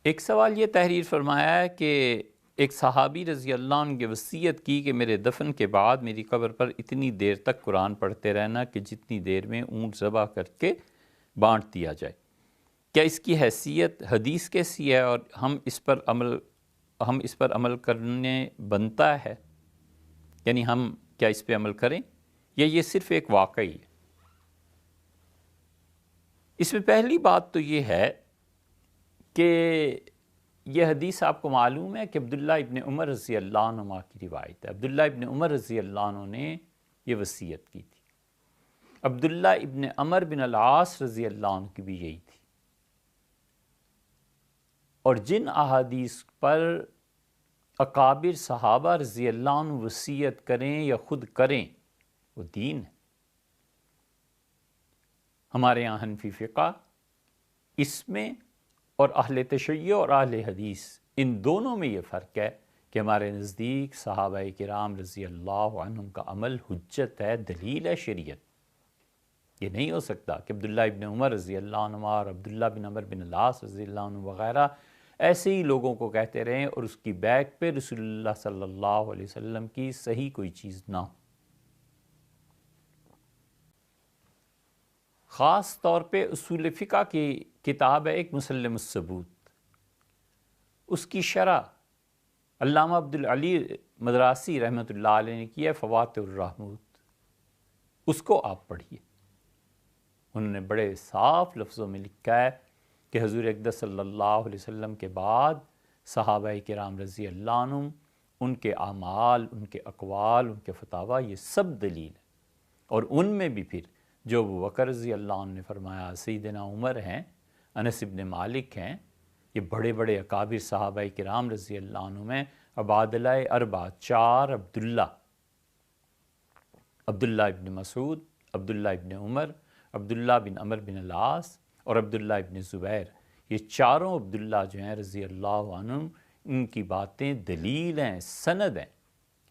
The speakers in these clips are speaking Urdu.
ایک سوال یہ تحریر فرمایا ہے کہ ایک صحابی رضی اللہ عنہ کی وصیت کی کہ میرے دفن کے بعد میری قبر پر اتنی دیر تک قرآن پڑھتے رہنا کہ جتنی دیر میں اونٹ ذبح کر کے بانٹ دیا جائے۔ کیا اس کی حیثیت حدیث کیسی ہے اور ہم اس پر عمل کرنے بنتا ہے؟ یعنی ہم کیا اس پہ عمل کریں یا یہ صرف ایک واقعی ہے؟ اس میں پہلی بات تو یہ ہے کہ یہ حدیث آپ کو معلوم ہے کہ عبداللہ ابن عمر رضی اللہ عنہ کی روایت ہے۔ عبداللہ ابن عمر رضی اللہ عنہ نے یہ وصیت کی تھی۔ عبداللہ ابن عمر بن العاص رضی اللہ عنہ کی بھی یہی تھی۔ اور جن احادیث پر اکابر صحابہ رضی اللہ عنہ وصیت کریں یا خود کریں وہ دین ہے۔ ہمارے یہاں حنفی فقہ اس میں اور اہل تشیع اور اہل حدیث ان دونوں میں یہ فرق ہے کہ ہمارے نزدیک صحابہ کرام رضی اللہ عنہم کا عمل حجت ہے، دلیل ہے شریعت۔ یہ نہیں ہو سکتا کہ عبداللہ ابن عمر رضی اللہ عنہ اور عبداللہ بن عمر بن العاص رضی اللہ عنہ وغیرہ ایسے ہی لوگوں کو کہتے رہیں اور اس کی بیک پہ رسول اللہ صلی اللہ علیہ وسلم کی صحیح کوئی چیز نہ ہو۔ خاص طور پہ اصول فقہ کی کتاب ہے ایک مسلم الثبوت، اس کی شرح علامہ عبدالعلی مدراسی رحمۃ اللہ علیہ نے کی ہے فواتح الرحموت، اس کو آپ پڑھیے۔ انہوں نے بڑے صاف لفظوں میں لکھا ہے کہ حضور اقدس صلی اللہ علیہ وسلم کے بعد صحابہ کرام رضی اللہ عنہم، ان کے اعمال، ان کے اقوال، ان کے فتاویٰ یہ سب دلیل ہے۔ اور ان میں بھی پھر جو ابو بکر رضی اللہ عنہ نے فرمایا، سیدنا عمر ہیں، انس ابن مالک ہیں، یہ بڑے بڑے اکابر صحابہ کرام رضی اللہ عنہ میں عبادلہ اربع چار عبداللہ ابن مسعود، عبداللہ ابن عمر، عبداللہ بن عمر بن العاص اور عبداللہ ابن زبیر، یہ چاروں عبداللہ جو ہیں رضی اللہ عنہم، ان کی باتیں دلیل ہیں، سند ہیں،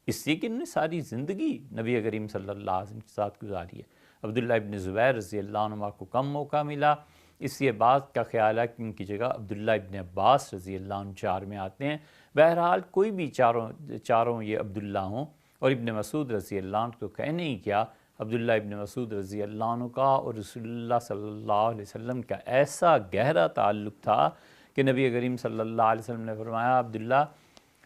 اس لیے کہ انہوں نے ساری زندگی نبی کریم صلی اللہ علیہ وسلم کے ساتھ گزاری ہے۔ عبداللہ ابن زبیر رضی اللہ عنہ کو کم موقع ملا، اس لیے بات کا خیال ہے کہ ان کی جگہ عبداللہ ابن عباس رضی اللہ عنہ چار میں آتے ہیں۔ بہرحال کوئی بھی چاروں یہ عبداللہ ہوں، اور ابن مسعود رضی اللہ عنہ تو کہنے ہی کیا، عبداللہ ابن مسعود رضی اللہ عنہ کا اور رسول اللہ صلی اللہ علیہ وسلم کا ایسا گہرا تعلق تھا کہ نبی کریم صلی اللہ علیہ وسلم نے فرمایا، عبداللہ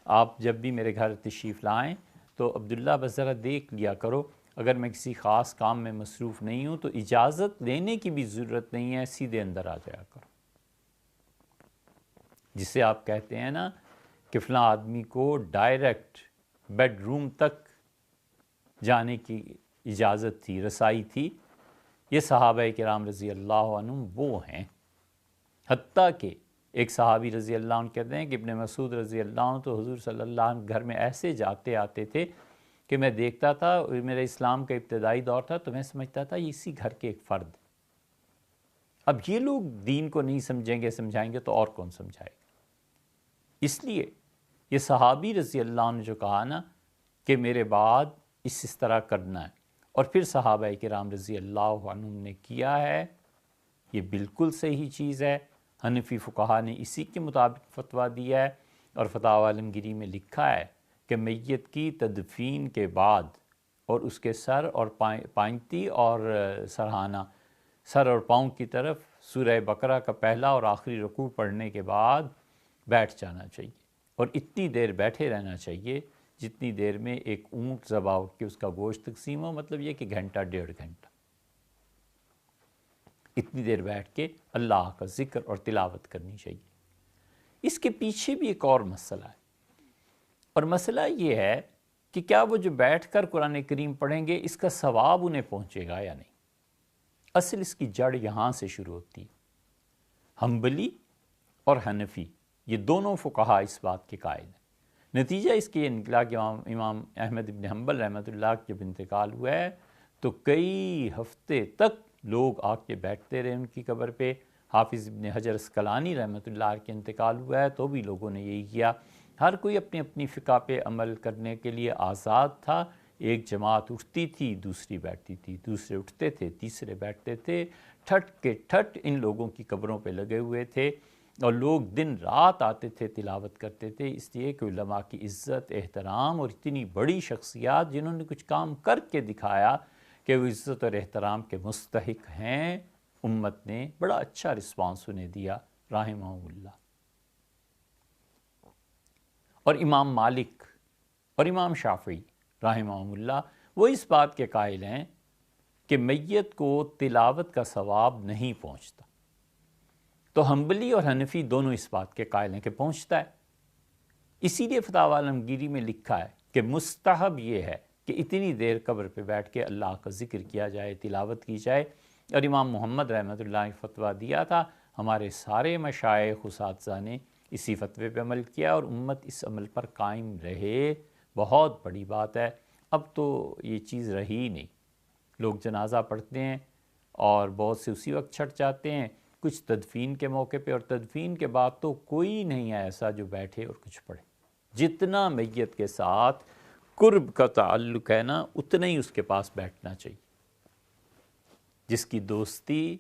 آپ جب بھی میرے گھر تشریف لائیں تو عبداللہ بس ذرا دیکھ لیا کرو، اگر میں کسی خاص کام میں مصروف نہیں ہوں تو اجازت لینے کی بھی ضرورت نہیں ہے، سیدھے اندر آ جایا کرو۔ جسے آپ کہتے ہیں نا کہ فلاں آدمی کو ڈائریکٹ بیڈ روم تک جانے کی اجازت تھی، رسائی تھی، یہ صحابہ کرام رضی اللہ عنہم وہ ہیں۔ حتیٰ کہ ایک صحابی رضی اللہ عنہ کہتے ہیں کہ ابن مسعود رضی اللہ عنہ تو حضور صلی اللہ علیہ وسلم گھر میں ایسے جاتے آتے تھے کہ میں دیکھتا تھا، میرا اسلام کا ابتدائی دور تھا تو میں سمجھتا تھا یہ اسی گھر کے ایک فرد۔ اب یہ لوگ دین کو نہیں سمجھائیں گے تو اور کون سمجھائے گا؟ اس لیے یہ صحابی رضی اللہ عنہ جو کہا نا کہ میرے بعد اس طرح کرنا ہے، اور پھر صحابہ کرام رضی اللہ عنہم نے کیا ہے، یہ بالکل صحیح چیز ہے۔ حنفی فقہا نے اسی کے مطابق فتویٰ دیا ہے، اور فتاوی عالمگیری میں لکھا ہے کہ میت کی تدفین کے بعد اور اس کے سر اور پائنتی اور سرہانہ، سر اور پاؤں کی طرف سورہ بقرہ کا پہلا اور آخری رکوع پڑھنے کے بعد بیٹھ جانا چاہیے، اور اتنی دیر بیٹھے رہنا چاہیے جتنی دیر میں ایک اونٹ ذبح ہو کے اس کا گوشت تقسیم ہو، مطلب یہ کہ گھنٹہ ڈیڑھ گھنٹہ، اتنی دیر بیٹھ کے اللہ کا ذکر اور تلاوت کرنی چاہیے۔ اس کے پیچھے بھی ایک اور مسئلہ ہے، اور مسئلہ یہ ہے کہ کیا وہ جو بیٹھ کر قرآن کریم پڑھیں گے اس کا ثواب انہیں پہنچے گا یا نہیں۔ اصل اس کی جڑ یہاں سے شروع ہوتی ہے۔ حنبلی اور حنفی یہ دونوں فقہا اس بات کے قائل ہیں۔ نتیجہ اس کے یہ نکلا کہ امام احمد بن حنبل رحمۃ اللہ جب انتقال ہوا ہے تو کئی ہفتے تک لوگ آ کے بیٹھتے رہے ان کی قبر پہ۔ حافظ ابن حجر اسقلانی رحمۃ اللہ کے انتقال ہوا ہے تو بھی لوگوں نے یہی کیا۔ ہر کوئی اپنی اپنی فقہ پہ عمل کرنے کے لیے آزاد تھا۔ ایک جماعت اٹھتی تھی، دوسری بیٹھتی تھی، دوسرے اٹھتے تھے، تیسرے بیٹھتے تھے، ٹھٹ کے ٹھٹ ان لوگوں کی قبروں پہ لگے ہوئے تھے، اور لوگ دن رات آتے تھے، تلاوت کرتے تھے، اس لیے کہ علماء کی عزت، احترام، اور اتنی بڑی شخصیات جنہوں نے کچھ کام کر کے دکھایا کہ وہ عزت اور احترام کے مستحق ہیں، امت نے بڑا اچھا رسپانس انہیں دیا رحمہ اللہ۔ اور امام مالک اور امام شافعی رحمہ اللہ وہ اس بات کے قائل ہیں کہ میت کو تلاوت کا ثواب نہیں پہنچتا، تو حنبلی اور حنفی دونوں اس بات کے قائل ہیں کہ پہنچتا ہے۔ اسی لیے فتاوی عالمگیری میں لکھا ہے کہ مستحب یہ ہے کہ اتنی دیر قبر پہ بیٹھ کے اللہ کا ذکر کیا جائے، تلاوت کی جائے، اور امام محمد رحمۃ اللہ نے فتویٰ دیا تھا، ہمارے سارے مشائخ اساتذہ نے اسی فتوے پہ عمل کیا، اور امت اس عمل پر قائم رہے، بہت بڑی بات ہے۔ اب تو یہ چیز رہی نہیں، لوگ جنازہ پڑھتے ہیں اور بہت سے اسی وقت چھٹ جاتے ہیں، کچھ تدفین کے موقع پہ، اور تدفین کے بعد تو کوئی نہیں ہے ایسا جو بیٹھے اور کچھ پڑھے۔ جتنا میت کے ساتھ قرب کا تعلق ہے نا، اتنا ہی اس کے پاس بیٹھنا چاہیے۔ جس کی دوستی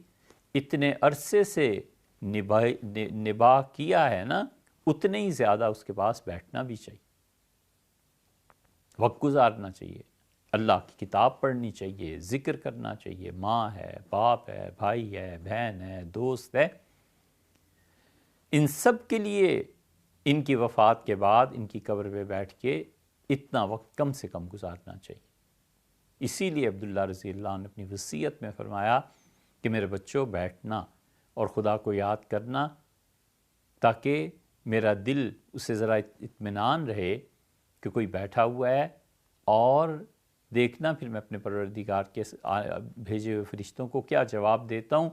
اتنے عرصے سے نباہ کیا ہے نا، اتنے ہی زیادہ اس کے پاس بیٹھنا بھی چاہیے، وقت گزارنا چاہیے، اللہ کی کتاب پڑھنی چاہیے، ذکر کرنا چاہیے، ماں ہے، باپ ہے، بھائی ہے، بہن ہے، دوست ہے، ان سب کے لیے ان کی وفات کے بعد ان کی قبر پہ بیٹھ کے اتنا وقت کم سے کم گزارنا چاہیے۔ اسی لیے عبداللہ رضی اللہ عنہ نے اپنی وصیت میں فرمایا کہ میرے بچوں بیٹھنا اور خدا کو یاد کرنا، تاکہ میرا دل اسے ذرا اطمینان رہے کہ کوئی بیٹھا ہوا ہے، اور دیکھنا پھر میں اپنے پروردگار کے بھیجے ہوئے فرشتوں کو کیا جواب دیتا ہوں۔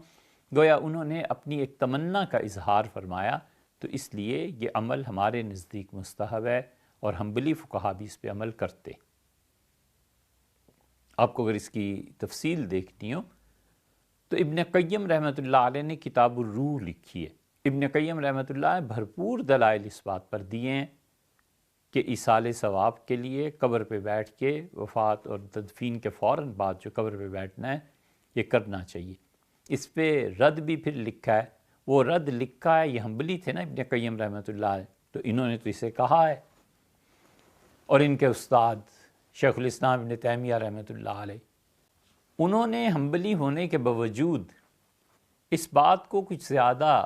گویا انہوں نے اپنی ایک تمنا کا اظہار فرمایا، تو اس لیے یہ عمل ہمارے نزدیک مستحب ہے، اور حنبلی فقہا بھی اس پہ عمل کرتے۔ آپ کو اگر اس کی تفصیل دیکھنی ہو تو ابن قیم رحمۃ اللہ علیہ نے کتاب الروح لکھی ہے۔ ابن قیم رحمۃ اللہ نے بھرپور دلائل اس بات پر دیے ہیں کہ ایصال ثواب کے لیے قبر پہ بیٹھ کے وفات اور تدفین کے فوراً بعد جو قبر پہ بیٹھنا ہے یہ کرنا چاہیے۔ اس پہ رد بھی پھر لکھا ہے، وہ رد لکھا ہے، یہ حنبلی تھے نا ابن قیم رحمۃ اللہ علیہ، تو انہوں نے تو اسے کہا ہے، اور ان کے استاد شیخ الاسلام ابن تیمیہ رحمۃ اللہ علیہ، انہوں نے حنبلی ہونے کے باوجود اس بات کو کچھ زیادہ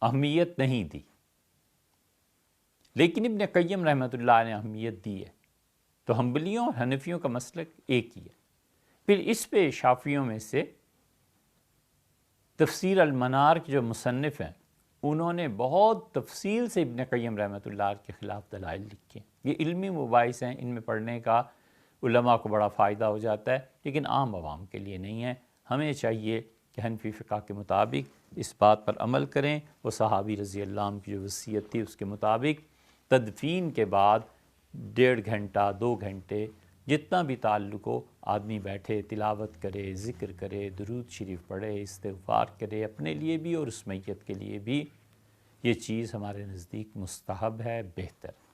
اہمیت نہیں دی، لیکن ابن قیم رحمۃ اللہ نے اہمیت دی ہے۔ تو حنبلیوں اور حنفیوں کا مسلک ایک ہی ہے۔ پھر اس پہ شافعیوں میں سے تفسیر المنار کے جو مصنف ہیں، انہوں نے بہت تفصیل سے ابن قیم رحمۃ اللہ کے خلاف دلائل لکھے ہیں۔ یہ علمی مباحث ہیں، ان میں پڑھنے کا علماء کو بڑا فائدہ ہو جاتا ہے، لیکن عام عوام کے لیے نہیں ہے۔ ہمیں چاہیے کہ حنفی فقہ کے مطابق اس بات پر عمل کریں، وہ صحابی رضی اللہ عنہ کی جو وصیت تھی اس کے مطابق تدفین کے بعد 1.5 گھنٹہ 2 گھنٹے جتنا بھی تعلق ہو، آدمی بیٹھے، تلاوت کرے، ذکر کرے، درود شریف پڑھے، استغفار کرے، اپنے لیے بھی اور اس میت کے لیے بھی۔ یہ چیز ہمارے نزدیک مستحب ہے، بہتر ہے۔